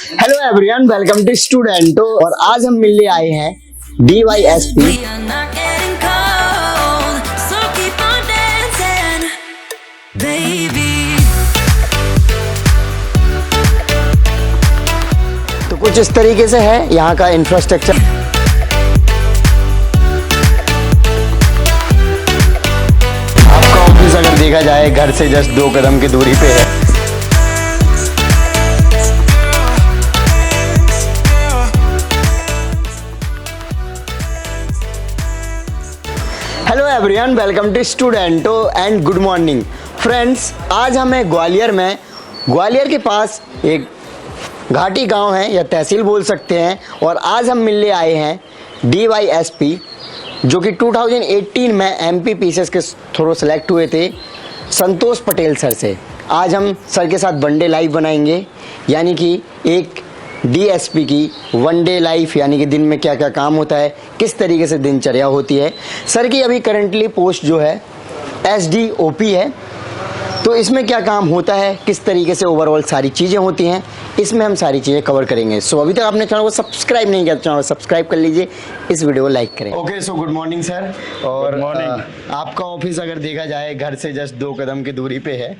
Hello everyone, welcome to Studento. और आज हम मिलने आए हैं DYSP तो कुछ इस तरीके से है यहाँ का इंफ्रास्ट्रक्चर। आपका ऑफिस अगर देखा जाए घर से जस्ट 2 कदम की दूरी पे है। Hello everyone, welcome to Studento and good morning friends. आज हम हैं ग्वालियर में। ग्वालियर के पास एक घाटी गांव है या तहसील बोल सकते हैं। और आज हम मिलने आए हैं DYSP जो कि 2018 में MP PCS के थ्रू सेलेक्ट हुए थे संतोष पटेल सर से। आज हम सर के साथ वनडे लाइव बनाएंगे, यानी कि एक DSP की वनडे लाइफ, यानी कि दिन में क्या क्या काम होता है, किस तरीके से दिनचर्या होती है। सर की अभी करंटली पोस्ट जो है SDOP है, तो इसमें क्या काम होता है, किस तरीके से ओवरऑल सारी चीज़ें होती हैं, इसमें हम सारी चीज़ें कवर करेंगे। सो अभी तक आपने चैनल को सब्सक्राइब नहीं किया तो चैनल को सब्सक्राइब कर लीजिए, इस वीडियो को लाइक करें। Okay, so good morning sir. और आपका ऑफिस अगर देखा जाए घर से जस्ट 2 कदम की दूरी पे है,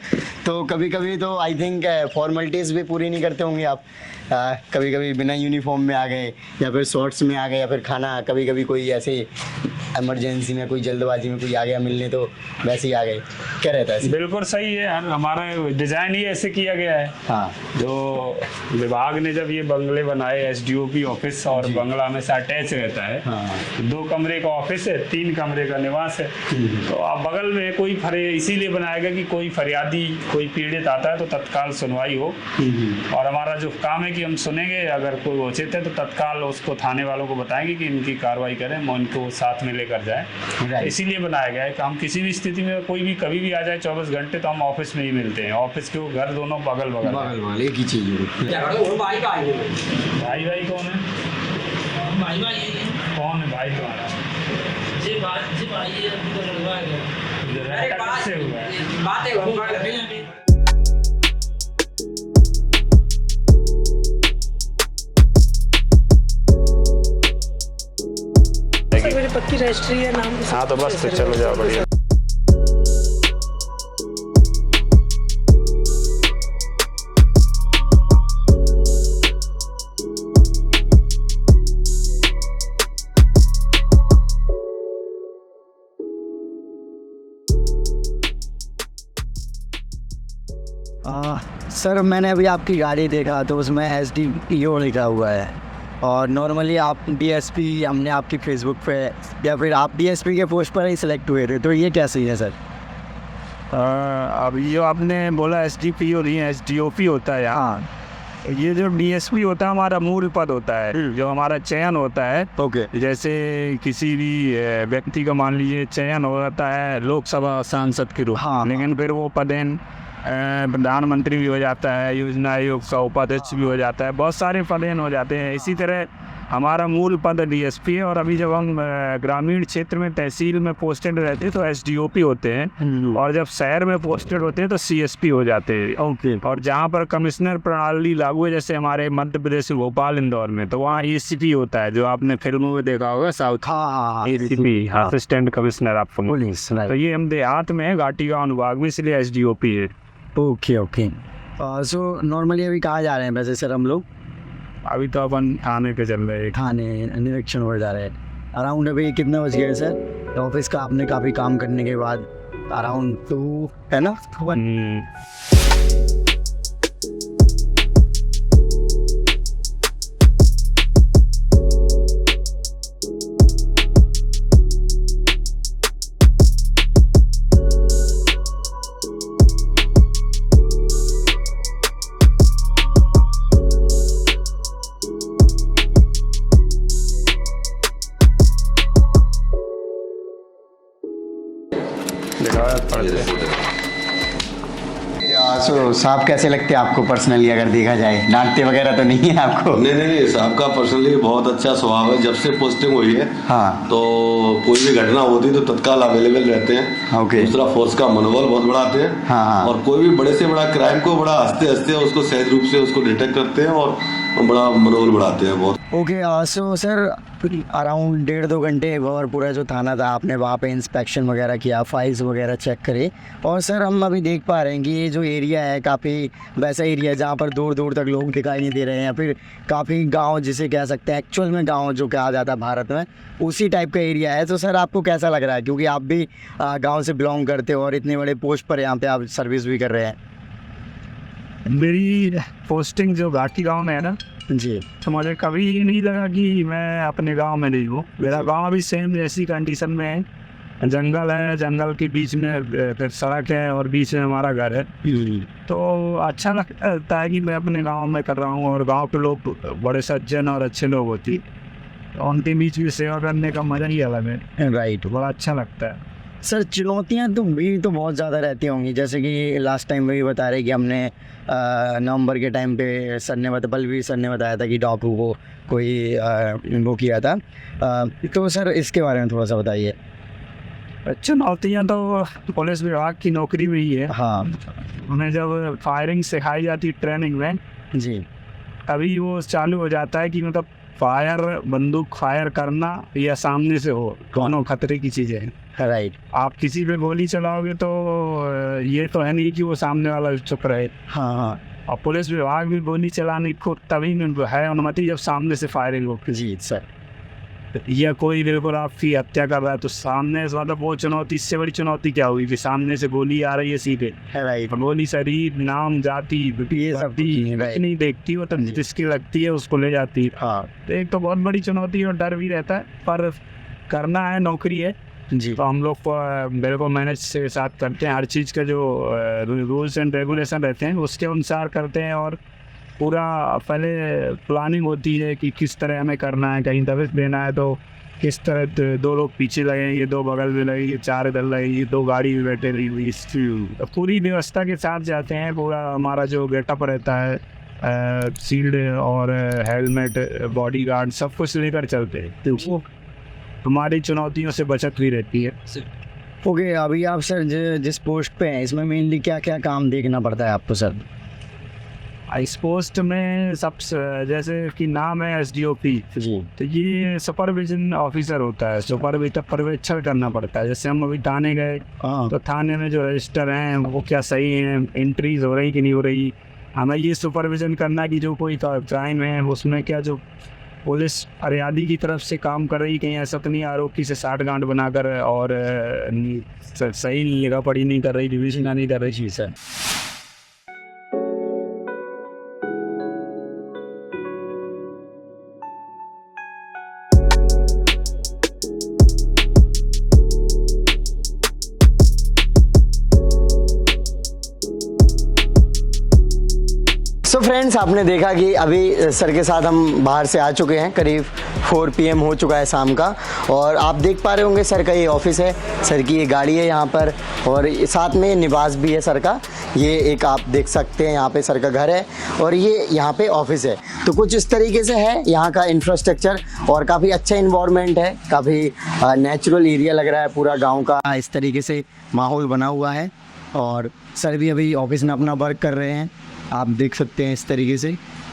तो कभी कभी तो आई थिंक फॉर्मेलिटीज़ भी पूरी नहीं करते होंगे आप। कभी कभी बिना यूनिफॉर्म में आ गए या फिर शॉर्ट्स में आ गए, या फिर खाना कभी कभी कोई ऐसे इमरजेंसी में, कोई जल्दबाजी में कोई आ गया मिलने तो वैसे ही आ गए। क्या रहता है? बिल्कुल सही है यार, हमारा डिजाइन ही ऐसे किया गया है। हाँ, जो विभाग ने जब ये बंगले बनाए SDOP ऑफिस, और बंगला में से अटैच रहता है। हाँ। 2 कमरे का ऑफिस है, 3 कमरे का निवास है। तो आप बगल में कोई इसीलिए बनाया गया कि कोई फरियादी, कोई पीड़ित आता है तो तत्काल सुनवाई हो। और हमारा जो काम है कि हम सुनेंगे, अगर कोई उचित है तो तत्काल उसको थाने वालों को बताएंगे कि इनकी कार्रवाई करें, इनको साथ में लेकर जाए। इसीलिए बनाया गया है कि हम किसी भी स्थिति में कोई भी कभी भी आ जाए 24 घंटे, तो हम ऑफिस में ही मिलते हैं। ऑफिस के घर दोनों बगल बगल एक ही चीज है। भाई कौन है? कौन है भाई तुम्हारा? से हुआ है। मेरी पक्की रजिस्ट्री है नाम। हाँ तो बस तो चलो जाओ, बढ़िया। सर, मैंने अभी आपकी गाड़ी देखा तो उसमें SDPO लिखा हुआ है। और नॉर्मली आप DSP, हमने आपकी फेसबुक पे या फिर आप DSP के पोस्ट पर ही सिलेक्ट हुए थे, तो ये क्या सही है सर? अब ये आपने बोला SDPO नहीं, SDOP होता है। हाँ, ये जो DSP होता है हमारा मूल पद होता है, जो हमारा चयन होता है। ओके। जैसे किसी भी व्यक्ति का मान लीजिए चयन हो जाता है लोकसभा सांसद के रूप। हाँ। लेकिन फिर वो पदेन प्रधानमंत्री भी हो जाता है, योजना आयोग का उपाध्यक्ष भी हो जाता है, बहुत सारे पदेन हो जाते हैं। इसी तरह हमारा मूल पद DSP है। और अभी जब हम ग्रामीण क्षेत्र में तहसील में पोस्टेड रहते हैं तो SDOP होते हैं, और जब शहर में पोस्टेड होते हैं तो CSP हो जाते हैं। ओके। और जहाँ पर कमिश्नर प्रणाली लागू है, जैसे हमारे मध्य प्रदेश भोपाल इंदौर में, तो वहाँ ACP होता है, जो आपने फिल्मों में देखा होगा साउथ। हाँ, ACP, assistant commissioner of police. तो ये हम देहात में है, घाटी गाँव अनुभाग में, इसलिए SDOP है। Okay okay. सो नॉर्मली अभी कहाँ जा रहे हैं वैसे सर हम लोग? अभी तो अपन थाने पे चल रहे हैं, थाने निरीक्षण हो जा रहे हैं। अराउंड अभी कितने बज गए सर? ऑफिस का आपने काफ़ी काम करने के बाद अराउंड 2 है ना? सो साहब कैसे लगते हैं आपको पर्सनली, अगर देखा जाए? डांटते वगैरह तो नहीं है आपको? नहीं, साहब का पर्सनली बहुत अच्छा स्वभाव है। जब से पोस्टिंग हुई है, हाँ, तो कोई भी घटना होती है तो तत्काल अवेलेबल रहते हैं। ओके। दूसरा, फोर्स का मनोबल बहुत बढ़ाते हैं। हाँ। और कोई भी बड़े से बड़ा क्राइम को बड़ा हंसते हंसते उसको सहज रूप से उसको डिटेक्ट करते हैं और बड़ा मनोबल बढ़ाते हैं बहुत। ओके, सो सर अराउंड 1.5-2 घंटे और पूरा जो थाना था आपने वहाँ पे इंस्पेक्शन वगैरह किया, फाइल्स वगैरह चेक करे, और सर हम अभी देख पा रहे हैं कि ये जो एरिया है काफ़ी वैसा एरिया है जहाँ पर दूर दूर तक लोग दिखाई नहीं दे रहे हैं, या फिर काफ़ी गांव जिसे कह सकते हैं एक्चुअल में गांव जो कहा जाता है भारत में, उसी टाइप का एरिया है। तो सर आपको कैसा लग रहा है, क्योंकि आप भी गाँव से बिलोंग करते हो और इतने बड़े पोस्ट पर यहाँ पर आप सर्विस भी कर रहे हैं? मेरी पोस्टिंग जो घाटी गांव में है ना जी, तो मुझे कभी ये नहीं लगा कि मैं अपने गांव में नहीं हूँ। मेरा गांव भी सेम ऐसी कंडीशन में है, जंगल है, जंगल के बीच में फिर सड़क है और बीच में हमारा घर है। तो अच्छा लगता है कि मैं अपने गांव में कर रहा हूँ, और गांव के लोग बड़े सज्जन और अच्छे लोग होती, तो उनके बीच भी सेवा करने का मज़ा ही अलग है। राइट। बड़ा अच्छा लगता है। सर चुनौतियाँ तो भी तो बहुत ज़्यादा रहती होंगी, जैसे कि लास्ट टाइम वही बता रहे कि हमने नवंबर के टाइम पे सर ने बलवीर सर ने बताया था कि डाकू को कोई वो किया था, तो सर इसके बारे में थोड़ा सा बताइए। चुनौतियाँ तो पुलिस विभाग की नौकरी में ही है। हाँ उन्हें जब फायरिंग सिखाई जाती ट्रेनिंग में, जी, तभी वो चालू हो जाता है कि मतलब बंदूक फायर करना या सामने से हो, दोनों खतरे की चीज़ें हैं। राइट। आप किसी पे गोली चलाओगे तो ये तो है नहीं कि वो सामने वाला चुप रहे। हाँ हाँ और पुलिस विभाग भी गोली चलाने को तभी है अनुमति जब सामने से फायरिंग हो, जी सर। या कोई बिल्कुल आपकी हत्या कर रहा है तो सामने से, मतलब वो चुनौती, इससे बड़ी चुनौती क्या हुई कि सामने से गोली आ रही है सीधे, राइट। गोली शरीर, नाम, जाति, ये सब कुछ नहीं देखती, वो तो जिसकी लगती है उसको ले जाती है। हाँ तो एक तो बहुत बड़ी चुनौती और डर भी रहता है, पर करना है, नौकरी है जी। तो हम लोग बिल्कुल मैनेज से साथ करते हैं। हर चीज़ का जो रूल्स एंड रेगुलेशन रहते हैं उसके अनुसार करते हैं, और पूरा पहले प्लानिंग होती है कि किस तरह हमें करना है। कहीं दबिश देना है तो किस तरह 2 लोग पीछे लगेंगे, 2 बगल में लगेंगे, 4 इधर लगेंगे, 2 गाड़ी में बैठे रहेंगे, पूरी व्यवस्था के साथ जाते हैं। पूरा हमारा जो गेटअप रहता है, शील्ड और हेलमेट, बॉडीगार्ड, सब कुछ लेकर चलते हैं, तो वो हमारी चुनौतियों से बचत भी रहती है। ओके, अभी आप सर जिस पोस्ट पे हैं इसमें मेनली क्या क्या काम देखना पड़ता है आपको सर? इस पोस्ट में सब जैसे कि नाम है SDOP, जी, तो ये सुपरविजन ऑफिसर होता है, पर्यवेक्षण करना पड़ता है। जैसे हम अभी थाने गए हाँ तो थाने में जो रजिस्टर हैं वो क्या सही हैं, एंट्रीज हो रही कि नहीं हो रही, हमें ये सुपरविजन करना कि जो कोई क्राइम है उसमें क्या जो पुलिस फरियादी की तरफ से काम कर रही, कहीं ऐसा तो नहीं आरोपी से साठगांठ बनाकर और सही लिखा पढ़ी नहीं कर रही, रिविजन नहीं कर रही। जी सर। सो फ्रेंड्स, आपने देखा कि अभी सर के साथ हम बाहर से आ चुके हैं, करीब 4 PM हो चुका है शाम का, और आप देख पा रहे होंगे सर का ये ऑफिस है, सर की ये गाड़ी है यहाँ पर, और साथ में निवास भी है सर का। ये एक आप देख सकते हैं यहाँ पे सर का घर है, और ये यहाँ पे ऑफिस है। तो कुछ इस तरीके से है यहाँ का इंफ्रास्ट्रक्चर, और काफ़ी अच्छा इन्वायरमेंट है, काफ़ी नेचुरल एरिया लग रहा है पूरा गाँव का, इस तरीके से माहौल बना हुआ है। और सर भी अभी ऑफिस में अपना वर्क कर रहे हैं, आप देख सकते हैं इस तरीके से,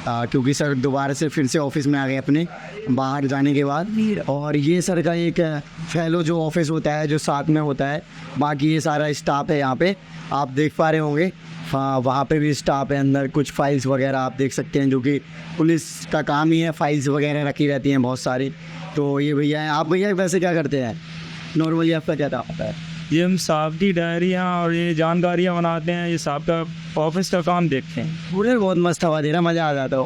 क्योंकि सर दोबारा से फिर से ऑफिस में आ गए अपने बाहर जाने के बाद। और ये सर का एक फेलो जो ऑफिस होता है जो साथ में होता है, बाकी ये सारा स्टाफ है यहाँ पे, आप देख पा रहे होंगे। हाँ, वहाँ पे भी स्टाफ है, अंदर कुछ फाइल्स वगैरह आप देख सकते हैं, जो कि पुलिस का काम ही है, फाइल्स वगैरह रखी रहती हैं बहुत सारी। तो ये भैया हैं। आप भैया वैसे क्या करते हैं नॉर्मली, आपका क्या काम होता है? ये हम साहब की डायरियाँ और ये जानकारियाँ बनाते हैं, ये साहब का ऑफिस का काम देखते हैं। पूरे बहुत मस्त हवा दे रहा, मज़ा आ जाता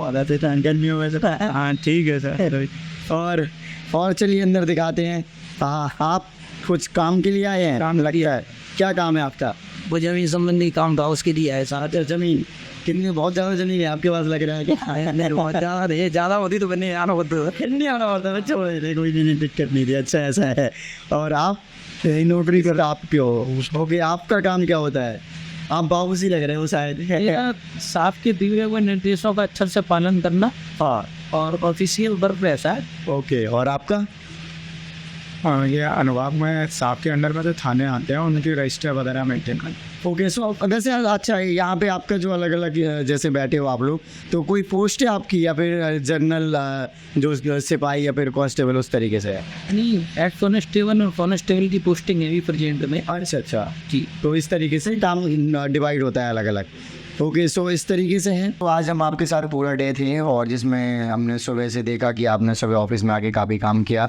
है गर्मियों में से। हाँ ठीक है सर। और चलिए अंदर दिखाते हैं। हाँ, आप कुछ काम के लिए आए हैं? काम लग गया है, क्या काम है आपका? वो जमीन संबंधी काम था, उसके लिए आए साथ। जमीन कितनी, बहुत ज़्यादा ज़मीन है आपके पास लग रहा है क्या? बहुत ज़्यादा होती तो बने आना होता, नहीं आना होता, बच्चे कोई नहीं, दिक्कत नहीं थी। अच्छा ऐसा है। और आप नौकरी कर आप क्यों हो गए, आपका काम क्या होता है? आप बाबू सी लग रहे हो शायद। साहब के दिए हुए निर्देशों का अच्छे से पालन करना, हाँ, और ऑफिशियल वर्क ऐसा है। ओके। और आपका? ये अनुभाग में साहब के अंडर में जो थाने आते हैं उनकी रजिस्टर वगैरह मेंटेन करते ओके सो वैसे अच्छा यहाँ पे आपका जो अलग अलग जैसे बैठे हो आप लोग, तो कोई पोस्ट है आपकी या फिर जनरल जो सिपाही या फिर कांस्टेबल उस तरीके से है? नहीं, एट कॉन्स्टेबल और कॉन्स्टेबल की पोस्टिंग है अभी प्रेजेंट में। अच्छा जी, तो इस तरीके से काम डिवाइड होता है अलग अलग। ओके सो इस तरीके से है। तो आज हम आपके साथ पूरा डे थे और जिसमें हमने सुबह से देखा कि आपने सुबह ऑफिस में आके काफ़ी काम किया,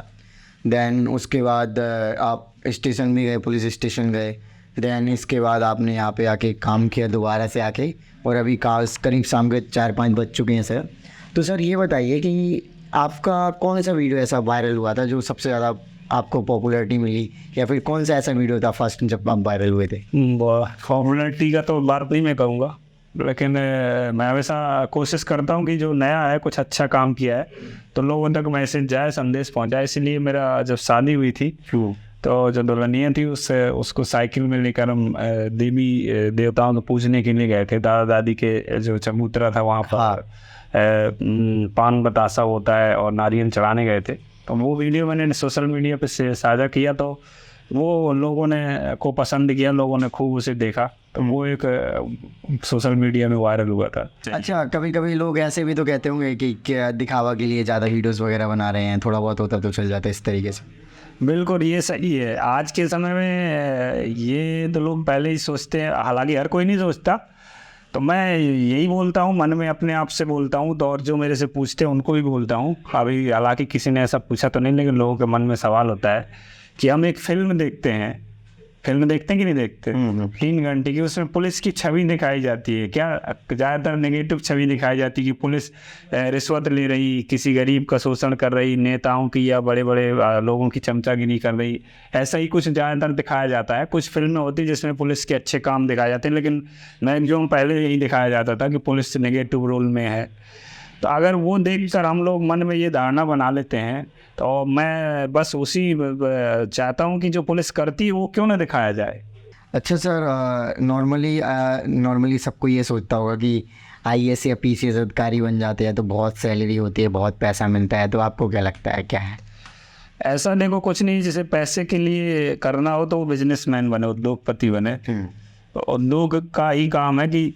देन उसके बाद आप स्टेशन भी गए, पुलिस स्टेशन गए, देन इसके बाद आपने यहाँ पे आके काम किया दोबारा से आके, और अभी करीब शाम के 4-5 बज चुके हैं सर। तो सर ये बताइए कि आपका कौन सा वीडियो ऐसा वायरल हुआ था जो सबसे ज़्यादा आपको पॉपुलैरिटी मिली, या फिर कौन सा ऐसा वीडियो था फर्स्ट जब आप वायरल हुए थे? पॉपुलैरिटी का तो बात नहीं मैं कहूँगा, लेकिन मैं हमेशा कोशिश करता हूँ कि जो नया है कुछ अच्छा काम किया है तो लोगों तक मैसेज जाए, संदेश पहुँचाए। इसलिए मेरा जब शादी हुई थी तो जो दुल्हनिया थी उसको साइकिल में लेकर हम देवी देवताओं को पूजने के लिए गए थे। दादा दादी के जो चबूतरा था वहाँ पर पान बतासा होता है और नारियल चढ़ाने गए थे। तो वो वीडियो मैंने सोशल मीडिया पे साझा किया तो वो लोगों ने को पसंद किया, लोगों ने खूब उसे देखा, तो वो एक सोशल मीडिया में वायरल हुआ था। अच्छा, कभी कभी लोग ऐसे भी तो कहते होंगे कि क्या दिखावा के लिए ज़्यादा वीडियोस वगैरह बना रहे हैं, थोड़ा बहुत होता तो चल जाता है इस तरीके से। बिल्कुल ये सही है। आज के समय में ये तो लोग पहले ही सोचते हैं, हालांकि हर कोई नहीं सोचता। तो मैं यही बोलता हूँ, मन में अपने आप से बोलता हूँ, तो और जो मेरे से पूछते हैं उनको भी बोलता हूँ। अभी हालांकि किसी ने ऐसा पूछा तो नहीं, लेकिन लोगों के मन में सवाल होता है कि हम एक फिल्म देखते हैं कि नहीं देखते 3 घंटे की, उसमें पुलिस की छवि दिखाई जाती है। क्या ज़्यादातर नेगेटिव छवि दिखाई जाती है कि पुलिस रिश्वत ले रही, किसी गरीब का शोषण कर रही, नेताओं की या बड़े बड़े लोगों की चमचागिरी कर रही, ऐसा ही कुछ ज़्यादातर दिखाया जाता है। कुछ फिल्में होती है जिसमें पुलिस के अच्छे काम दिखाए जाते हैं, लेकिन मैक्सिमम पहले यही दिखाया जाता था कि पुलिस नेगेटिव रोल में है। तो अगर वो देखकर हम लोग मन में ये धारणा बना लेते हैं तो मैं बस उसी चाहता हूँ कि जो पुलिस करती है वो क्यों ना दिखाया जाए। अच्छा सर, नॉर्मली सबको ये सोचता होगा कि IAS या PCS अधिकारी बन जाते हैं तो बहुत सैलरी होती है, बहुत पैसा मिलता है, तो आपको क्या लगता है क्या है? ऐसा देखो कुछ नहीं, जैसे पैसे के लिए करना हो तो वो बिजनेसमैन बने, उद्योगपति बने। तो उद्योग का ही काम है कि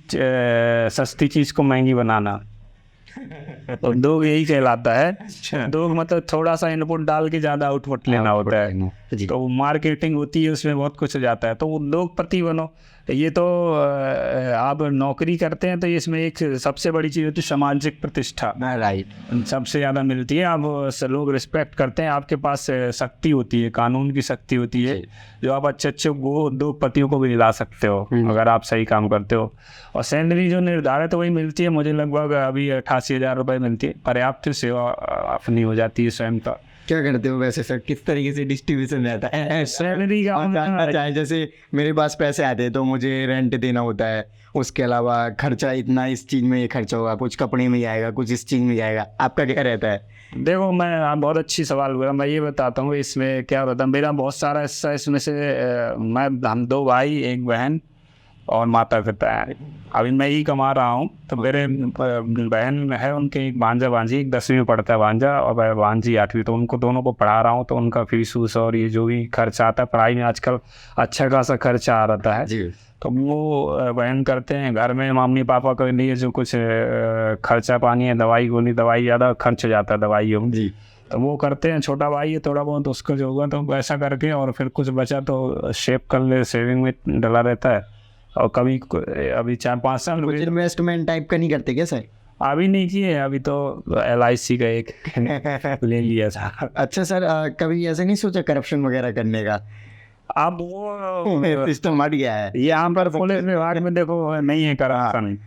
सस्ती चीज़ को महंगी बनाना, उद्योग यही कहलाता है। उद्योग मतलब थोड़ा सा इनपुट डाल के ज़्यादा आउटपुट लेना होता है, तो मार्केटिंग होती है, उसमें बहुत कुछ हो जाता है। तो उद्योगपति बनो। ये तो आप नौकरी करते हैं तो इसमें एक सबसे बड़ी चीज़ होती है सामाजिक प्रतिष्ठा, राइट, सबसे ज़्यादा मिलती है। आप लोग रिस्पेक्ट करते हैं, आपके पास शक्ति होती है, कानून की शक्ति होती है, जो आप अच्छे वो उद्योगपतियों को भी दिला सकते हो अगर आप सही काम करते हो। और सैलरी जो निर्धारित वही मिलती है, मुझे लगभग अभी 88,000 रुपये मिलती है। पर्याप्त सेवा अपनी हो जाती है स्वयं का। क्या करते हो वैसे सर, किस तरीके से डिस्ट्रीब्यूशन रहता है सैलरी का? चाहे जैसे मेरे पास पैसे आते हैं तो मुझे रेंट देना होता है, उसके अलावा खर्चा इतना, इस चीज़ में ये खर्चा होगा, कुछ कपड़े में जाएगा, कुछ इस चीज़ में जाएगा, आपका क्या रहता है? देखो मैं बहुत अच्छी सवाल हुआ, मैं ये बताता हूँ इसमें क्या होता है। मेरा बहुत सारा हिस्सा इसमें से हम 2 भाई 1 बहन और माता पिता है। अभी मैं ही कमा रहा हूँ, तो मेरे बहन है, उनके एक भांजा भांजी, एक 10वीं में पढ़ता है भांजा और भांजी 8वीं, तो उनको दोनों को पढ़ा रहा हूँ। तो उनका फीस वूस और ये जो भी खर्चा आता है पढ़ाई में, आजकल अच्छा खासा खर्चा आ रहा है जी। तो वो बहन करते हैं घर में, मम्मी पापा के लिए जो कुछ खर्चा पानी है, दवाई गोली, दवाई ज़्यादा खर्च हो जाता है दवाइयों में जी, तो वो करते हैं। छोटा भाई है, थोड़ा बहुत उसका जो होगा तो वैसा करके, और फिर कुछ बचा तो शेप कर ले, सेविंग में डला रहता है। और कभी अभी 4-5 साल कुछ इन्वेस्टमेंट टाइप का नहीं करते क्या सर? अभी नहीं किए, अभी तो LIC का एक ले लिया था। अच्छा सर, कभी ऐसे नहीं सोचा करप्शन वगैरह करने का? अब वो सिस्टम हट गया है यहाँ पर पुलिस विभाग में, देखो नहीं है करप्शन।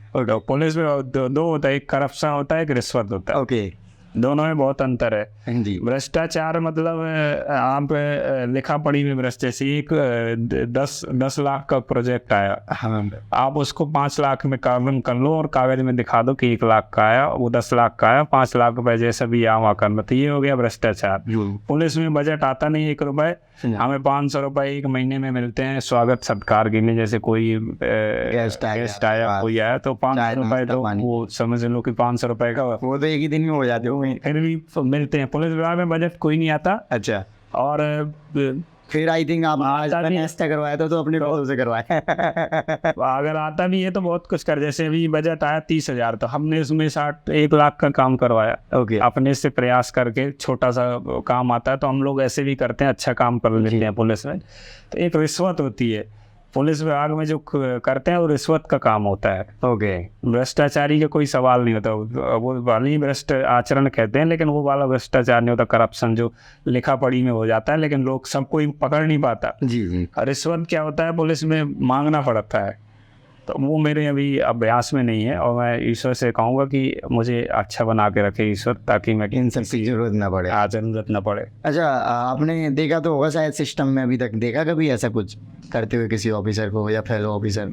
पुलिस में 2 होता है, एक करप्शन होता है, एक रिश्वत होता है। ओके, दोनों में बहुत अंतर है जी। भ्रष्टाचार मतलब आप लिखा पढ़ी में भ्रष्ट, जैसे एक 10 लाख का प्रोजेक्ट आया, आप उसको 5 लाख में कार्बन कर लो और कागज में दिखा दो कि 1 लाख का आया, वो 10 लाख का आया, 5 लाख रुपए जैसा भी यहाँ करना, तो ये हो गया भ्रष्टाचार। पुलिस में बजट आता नहीं 1 रुपए, हमें 500 रुपए 1 महीने में मिलते हैं स्वागत सत्कार के लिए। जैसे कोई गेस्ट आया, कोई आया तो 500 रुपए, तो वो समझ लो कि 500 रुपए का, वो तो एक ही दिन में हो जाते हो, फिर भी मिलते हैं। पुलिस विभाग में बजट कोई नहीं आता। अच्छा, और फिर आई थिंक आप आज आता नहीं। ऐसा करवाया था तो अपने पैसों से करवाया। अगर आता भी है तो बहुत कुछ कर, जैसे अभी बजट आया 30,000 तो हमने उसमें 1 लाख का काम करवाया। ओके। अपने से प्रयास करके, छोटा सा काम आता है तो हम लोग ऐसे भी करते हैं, अच्छा काम कर लेते हैं पुलिस में। तो एक रिश्वत होती है पुलिस विभाग में, जो करते हैं वो रिश्वत का काम होता है। ओके। भ्रष्टाचारी का कोई सवाल नहीं होता, वो वाली भ्रष्ट आचरण कहते हैं, लेकिन वो वाला भ्रष्टाचार नहीं होता, करप्शन जो लिखा पढ़ी में हो जाता है, लेकिन लोग सब कोई पकड़ नहीं पाता। जी जी। और रिश्वत क्या होता है, पुलिस में मांगना पड़ता है, तो वो मेरे अभी अभ्यास में नहीं है। और मैं ईश्वर से कहूँगा कि मुझे अच्छा बना के रखे ईश्वर, ताकि मैं इन सब की जरूरत ना पड़े। जरूरत न पड़े। अच्छा, आपने देखा तो होगा शायद सिस्टम में, अभी तक देखा कभी ऐसा कुछ करते हुए किसी ऑफिसर को या फेलो ऑफिसर?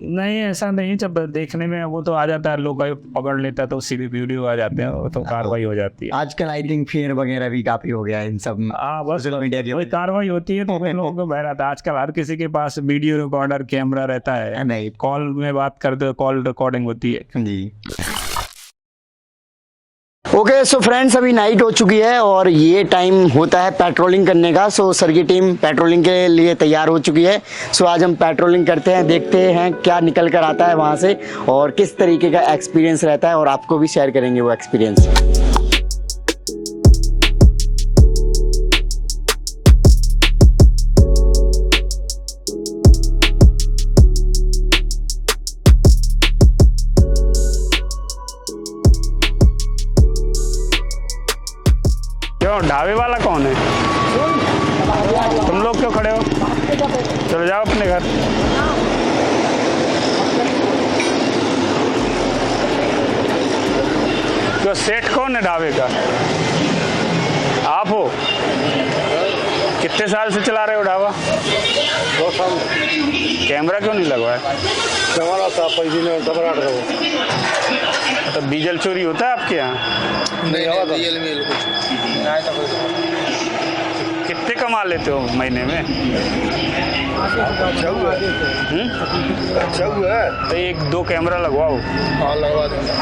नहीं, ऐसा नहीं। जब देखने में वो तो आ जाता है, लोग पकड़ लेता है तो सीधी वीडियो आ जाते हैं, वो तो कार्रवाई हो जाती है। आजकल आई थिंक फेयर वगैरह भी काफी हो गया है इन सब में। हाँ, बस सोशल मीडिया की कोई कार्रवाई होती है तो वे लोगों को बह रहता है। आजकल हर किसी के पास वीडियो रिकॉर्डर, कैमरा रहता है। नहीं। कॉल में बात करते हो, कॉल रिकॉर्डिंग होती है। जी। ओके, सो फ्रेंड्स, अभी नाइट हो चुकी है और ये टाइम होता है पेट्रोलिंग करने का। सो सर की टीम पेट्रोलिंग के लिए तैयार हो चुकी है। सो आज हम पेट्रोलिंग करते हैं, देखते हैं क्या निकल कर आता है वहाँ से और किस तरीके का एक्सपीरियंस रहता है, और आपको भी शेयर करेंगे वो एक्सपीरियंस। क्यों, ढाबे वाला कौन है? तुम लोग क्यों खड़े हो? चलो जाओ अपने घर। क्यों, सेठ कौन है ढाबे का? आप हो? कितने साल से चला रहे हो ढाबा? 2 साल। कैमरा क्यों नहीं लगवाया? हमारा था पैसे में घबराहट रहो। तो डीजल चोरी होता है आपके यहाँ? नहीं डीजल में कुछ कितने कमा लेते हो महीने में? अच्छा हुआ है। तो 1-2 कैमरा लगवाओ। हाँ, लगवा देंगे।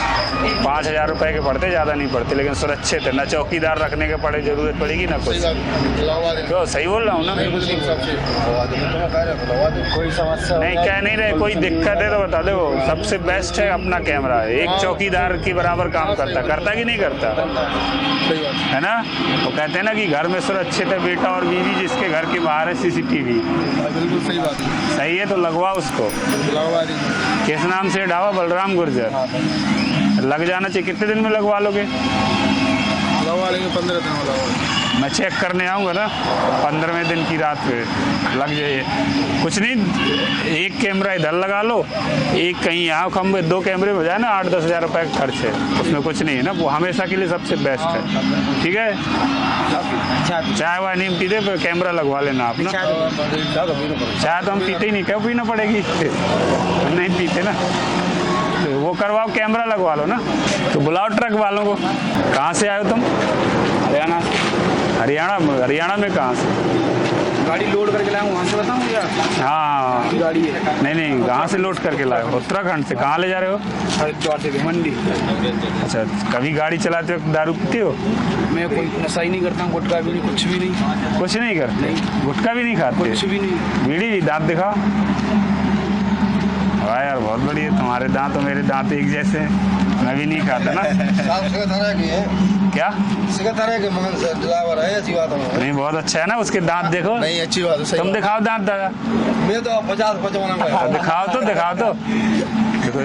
5,000 रुपए के पड़ते, ज़्यादा नहीं पड़ते, लेकिन सुरक्षित है ना। चौकीदार रखने के पड़े, जरूरत पड़ेगी ना कुछ। लगवा देंगे। क्यों, सही बोल रहा हूँ ना? बिल्कुल सब चीज लगवा देंगे। तुम कह रहे हो लगवा देंगे। कोई समस्या नहीं, कह नहीं रहे। कोई दिक्कत है तो बता दो। सबसे बेस्ट है अपना कैमरा है। एक चौकीदार के बराबर काम करता कि नहीं करता, सही बात है ना? वो कहते हैं ना कि घर में सुरक्षित है बेटा और बीवी, जिसके घर के बाहर है CCTV। है। बिल्कुल सही बात है। सही है, तो लगवाओ उसको। लगवा देंगे। किस नाम से ढाबा? बलराम गुर्जर। लग जाना चाहिए। कितने दिन में लगवा लोगे? लगवा लेंगे 15 दिन में लगवा देंगे। मैं चेक करने आऊँगा ना 15वें दिन की रात पे लग जाइए। कुछ नहीं, एक कैमरा इधर लगा लो, एक कहीं यहाँ खम्भे, 2 कैमरे हो जाए ना, 8-10 हज़ार रुपये का खर्च है, उसमें कुछ नहीं है ना। वो हमेशा के लिए सबसे बेस्ट है। ठीक है, चाय वाय नहीं पीते, पर कैमरा लगवा लेना आप ना। चाय तो हम पीते ही नहीं, क्यों पीना पड़ेगी? नहीं पीते ना, तो वो करवाओ, कैमरा लगवा लो ना। तो बुलाओ ट्रक वालों को। कहाँ से आए हो तुम? हरियाणा। हरियाणा में कहाँ से? गाड़ी लोड करके लाऊं, वहाँ से बताऊँ या? हाँ, गाड़ी है। नहीं, कहाँ से लोड करके लाए हो? उत्तराखंड से। कहाँ ले जा रहे हो? हरिद्वार से मंडी। अच्छा, कभी गाड़ी चलाते वक्त दारू पीते हो? मैं कोई नशा ही नहीं करता हूँ, गुटखा भी नहीं, कुछ भी नहीं। कुछ नहीं करते? गुटखा भी नहीं खाते? कुछ भी नहीं। बीड़ी भी? दांत दिखाओ। वाह यार, बहुत बढ़िया। तुम्हारे दांत और मेरे दांत एक जैसे हैं। मैं भी नहीं खाता ना। क्या? ड्राइवर है, अच्छी बात है। नहीं, बहुत अच्छा है ना। उसके दांत देखो। नहीं, अच्छी बात है। सही तुम दिखाओ दांत दादा। मैं तो 50-55 का है। दिखाओ तो देखो।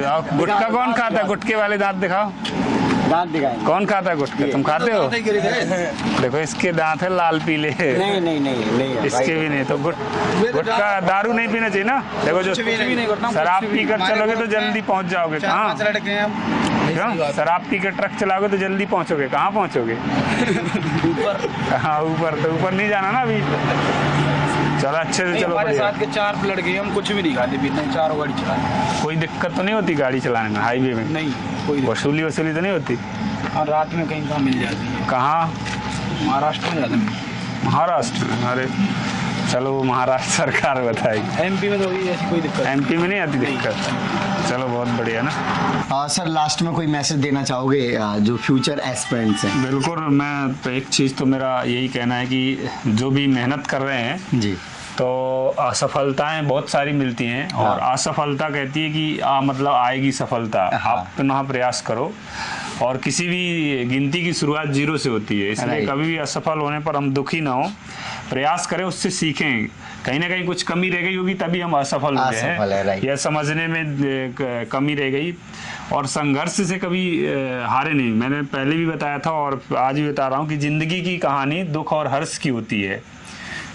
आओ, गुटखा कौन खाता है? गुटके वाले दांत दिखाओ। दांत दिखाएंगे। कौन खाता है गुटखा? तुम खाते हो? देखो, इसके दांत है लाल पीले। नहीं इसके भी नहीं। तो गुटखा, दारू नहीं पीना चाहिए ना। देखो, जो शराब पीकर चलोगे तो जल्दी पहुंच जाओगे। कहाँ? क्यों? शराब पी के ट्रक चलाओगे तो जल्दी पहुंचोगे। कहाँ पहुंचोगे? ऊपर। हाँ, ऊपर। तो ऊपर नहीं जाना ना अभी। चलो, अच्छे से चलो। हमारे साथ के 4 लड़के, हम कुछ भी नहीं खाते पीते हैं, 4 गाड़ी चलाते। कोई दिक्कत तो नहीं होती गाड़ी चलाने में, हाईवे में? नहीं, कोई वसूली तो नहीं होती? और रात में कहीं कहाँ मिल जाती है। कहाँ? महाराष्ट्र में जाते हैं। महाराष्ट्र में? अरे चलो, महाराष्ट्र सरकार बताएगी। MP में तो ऐसी कोई दिक्कत MP में नहीं आती दिक्कत? चलो बहुत बढ़िया ना। सर लास्ट में कोई मैसेज देना चाहोगे जो फ्यूचर एस्पिरेंट्स हैं? बिल्कुल, मैं तो एक चीज़ तो मेरा यही कहना है कि जो भी मेहनत कर रहे हैं जी, तो असफलताएं बहुत सारी मिलती हैं और असफलता कहती है कि मतलब आएगी सफलता। आप पुनः प्रयास करो और किसी भी गिनती की शुरुआत 0 से होती है, इसलिए कभी भी असफल होने पर हम दुखी ना हो, प्रयास करें, उससे सीखें। कहीं ना कहीं कुछ कमी रह गई होगी तभी हम असफल हो गए हैं, यह समझने में कमी रह गई। और संघर्ष से कभी हारे नहीं। मैंने पहले भी बताया था और आज भी बता रहा हूँ कि ज़िंदगी की कहानी दुख और हर्ष की होती है।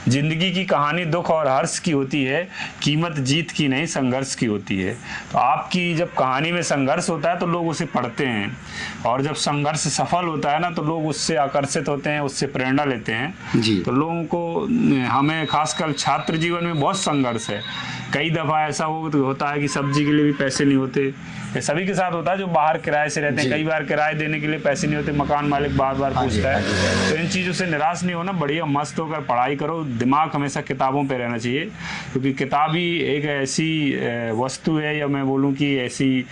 जिंदगी की कहानी दुख और हर्ष की होती है, कीमत जीत की नहीं संघर्ष की होती है। तो आपकी जब कहानी में संघर्ष होता है तो लोग उसे पढ़ते हैं, और जब संघर्ष सफल होता है ना तो लोग उससे आकर्षित होते हैं, उससे प्रेरणा लेते हैं जी। तो लोगों को, हमें खासकर छात्र जीवन में बहुत संघर्ष है। कई दफ़ा ऐसा होता है कि सब्जी के लिए भी पैसे नहीं होते, ये सभी के साथ होता है जो बाहर किराए से रहते हैं। कई बार किराए देने के लिए पैसे नहीं होते, मकान मालिक बार बार पूछता है। तो इन चीज़ों से निराश नहीं होना, बढ़िया मस्त होकर पढ़ाई करो, दिमाग हमेशा किताबों पे रहना चाहिए, क्योंकि किताब ही एक ऐसी वस्तु है, या मैं बोलूँ कि ऐसी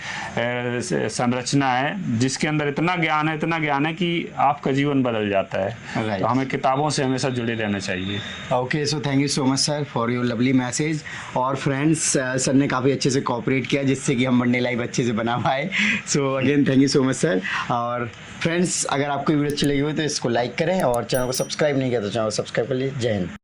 संरचना है जिसके अंदर इतना ज्ञान है कि आपका जीवन बदल जाता है। तो हमें किताबों से हमेशा जुड़े रहना चाहिए। Okay, so thank you so much sir for your lovely message. और फ्रेंड्स, सर ने काफ़ी अच्छे से कोऑपरेट किया जिससे कि हम मंडे लाइव अच्छे से बना पाए। So again thank you so much sir. और फ्रेंड्स, अगर आपको वीडियो अच्छी लगी हो तो इसको लाइक करें और चैनल को सब्सक्राइब नहीं किया तो चैनल को सब्सक्राइब कर लीजिए। जय हिंद।